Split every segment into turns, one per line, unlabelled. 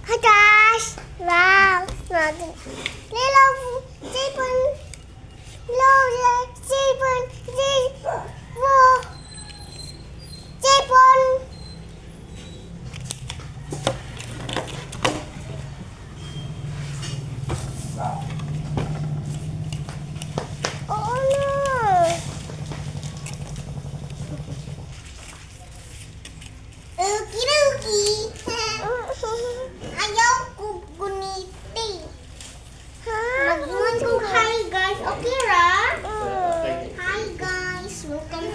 Hi guys! Wow! Little Stephen! Little Stephen! Stephen! Oh no!
Okie-dokie. Ayaw ko guniti. Mag-iwan ko hi guys. Okay ra? Hi guys. Welcome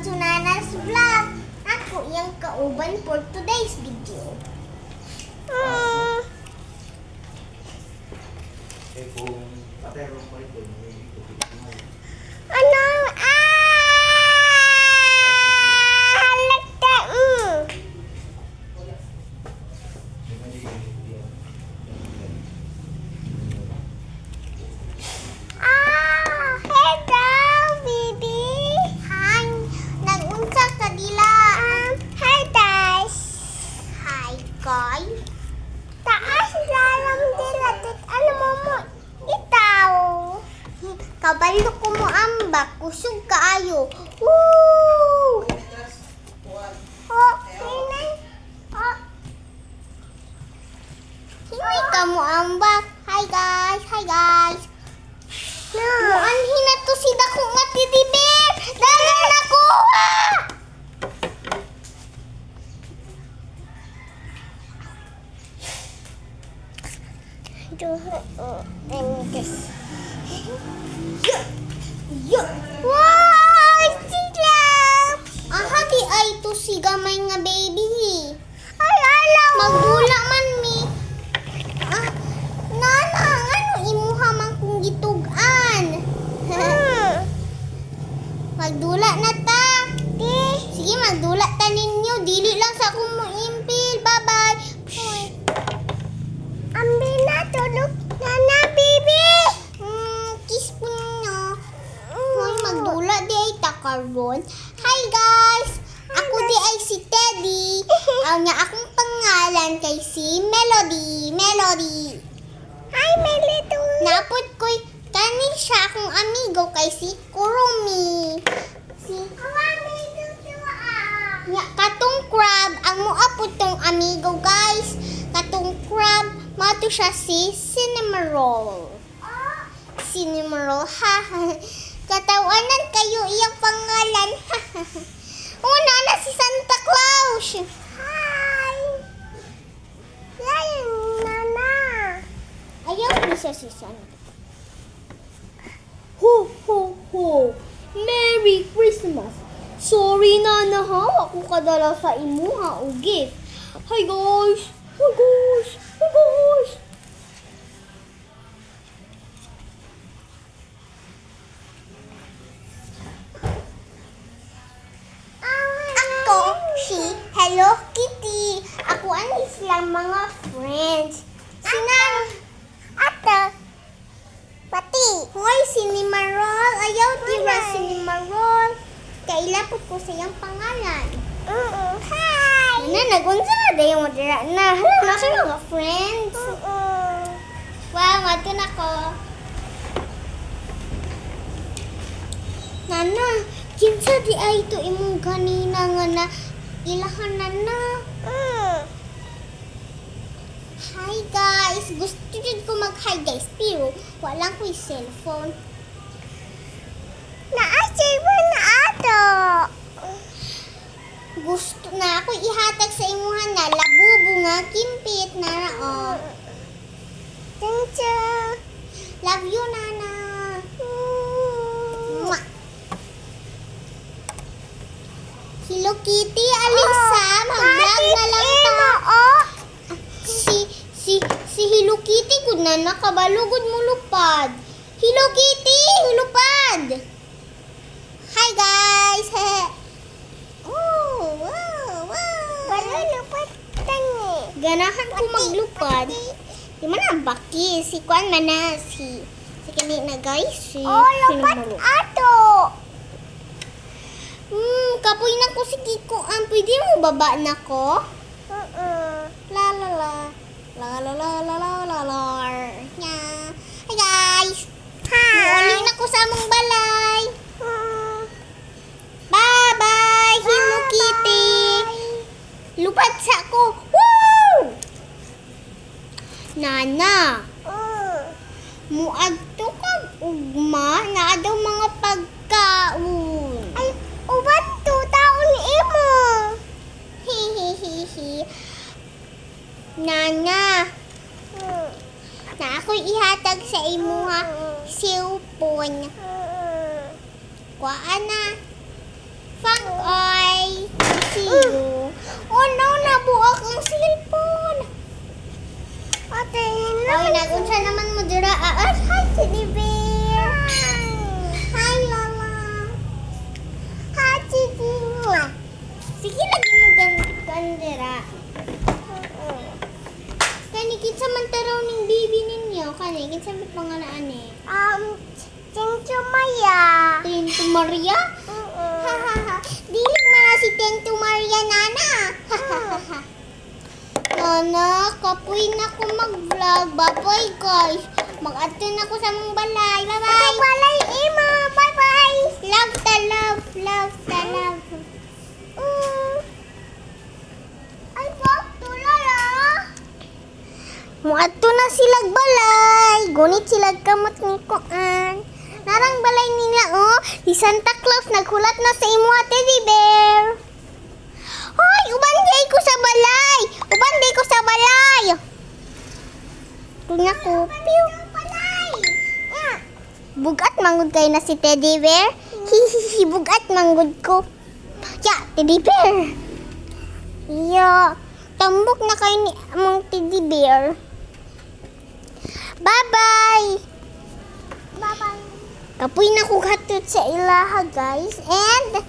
to Nana's vlog. Ako yung kauban for today's video.
Ano? Like that. Hello, baby.
Hi. Nag-unsa ka dila?
Hi, guys.
Hi guys.
Taas lalang dila. Ano mo? Itaw.
Kabalo ko mo ambak. Kusog kaayo. Woo!
Oh, Ninay. Oh,
Hindi ka mo ambak. Hi guys. Hi guys. Muanhin na to si Dako nga teddy bear. Dagan ako!
this.
Wow! Sila! Aha, di ay to si gamay nga baby.
Ay, alaw.
Magdula man mi. Nana, ano imuha man kung gitugan? Magdula na ta. Sige, magdula ta ninyo. Dili lang sa akong mo impil. Bye-bye.
Ambil na tulog. Nana, baby.
Kiss po nyo. Hoy, magdula di ay takaron. Hi guys! Ako di ay si Teddy. Ang nga akong pangalan kay si Melody. Melody.
Hi, my little.
Napod ko'y kani siya akong amigo kay si Kurumi. Si Nga, katong crab, ang muapod tong amigo guys. Katong crab, mato siya si Cinnamoroll. Cinnamoroll, ha. Katawanan kayo iyang pangalan. Una na si Santa Claus.
Hi. Yan, Nana.
Ayaw ni siya si Santa.
Ho, ho, ho! Merry Christmas! Sorry, Nana, ha? Ako kadala sa imuha o gift. Hi, guys! Hi, guys! Hi, guys!
Ako si Hello Kitty. Ako ano silang mga friends. Sinan,
Ate. Pati.
hoy, Cinnamoroll. Ayaw tira Cinnamoroll. Kailapot ko sa iyang pangalan.
Hi.
Ano, nagunsa na dayo mo dira na. Hala, nasa mga friends. Wow, mato na ko. Nana, kinsa di ay ito imong ganina nga na ilahan na. Hi guys! Gusto jud ko mag-hi guys, pero walang ko'y cellphone.
Naasiba na ato.
Gusto na ako ihatag sa imuhan na labubo nga kimpit na raon.
Thank you.
Love you, Nana. Mwah. Hello Kitty, Alisa, mag-vlog na lang ta. Si Hello Kitty, gud na nakabalugod mo lupad. Hello Kitty, lupad. Hi guys. Oh, wow, wow.
Wala lupat tangi.
Ganahan ko maglupad. Di man ang baki. Si Kwan man na. Si kani na guys. Si
Oh, lupat
Cinnamoroll.
ato.
Kapoy na ko si Kiko. Pwede mo baba na ko?
Uh-uh.
Lala. mong balay. Bye-bye, Hello Kitty. Lupad sa ko. Woo! Nana, muadto kag ugma na daw mga pagkaon.
Ay, uban to taon imo.
Hihihihi. Nana, na ako'y ihatag sa imo ha. Cellphone. Kuhaan na. Fuck oy. See you. Oh no, nabuak ang cellphone.
Ate,
Oy, nagunsa naman mo dira. Hi, Teddy Bear. Hi, Lola.
Hi, Chichi.
Sige, lagi mo gandira. Kani, kinsa man taraw ning baby ninyo. Kani, kinsa man pangalaan eh.
Chincho Maya.
Tento Maria? Hahaha. Dilig man na si Tento Maria, Nana. Hahaha. Nana, kapoy na ko mag-vlog. Bye-bye, guys. Mag-ato na ko sa mong balay. Bye-bye.
Balay imo. Bye-bye.
Love the love. Love the love.
Ay, Bob, tulala.
Muadto na silag balay. Gunit silag kamot ni Kuan. Narang balay nila, oh. Si Santa Claus naghulat na sa imo, Teddy Bear. Hoy, ubanday ko sa balay. Ubanday ko sa balay. Tunya ko. Pew. Bugat manggod kayo na si Teddy Bear. Hihihi, bugat manggod ko. Ya, Teddy Bear. Iya, tambok na kayo ni among Teddy Bear. Bye-bye.
Bye-bye.
Kapoy na ko hatod sa ilaha, guys. And,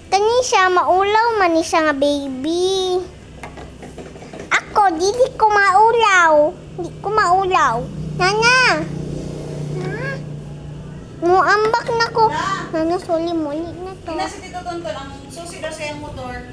kani siya, maulaw man ni siya nga baby. Ako, dili ko maulaw. Di ko maulaw. Nana! Muambak na ko. Nana, suli muli na to.
Ina si Tito Tonton, ang susi daw sa iyang motor.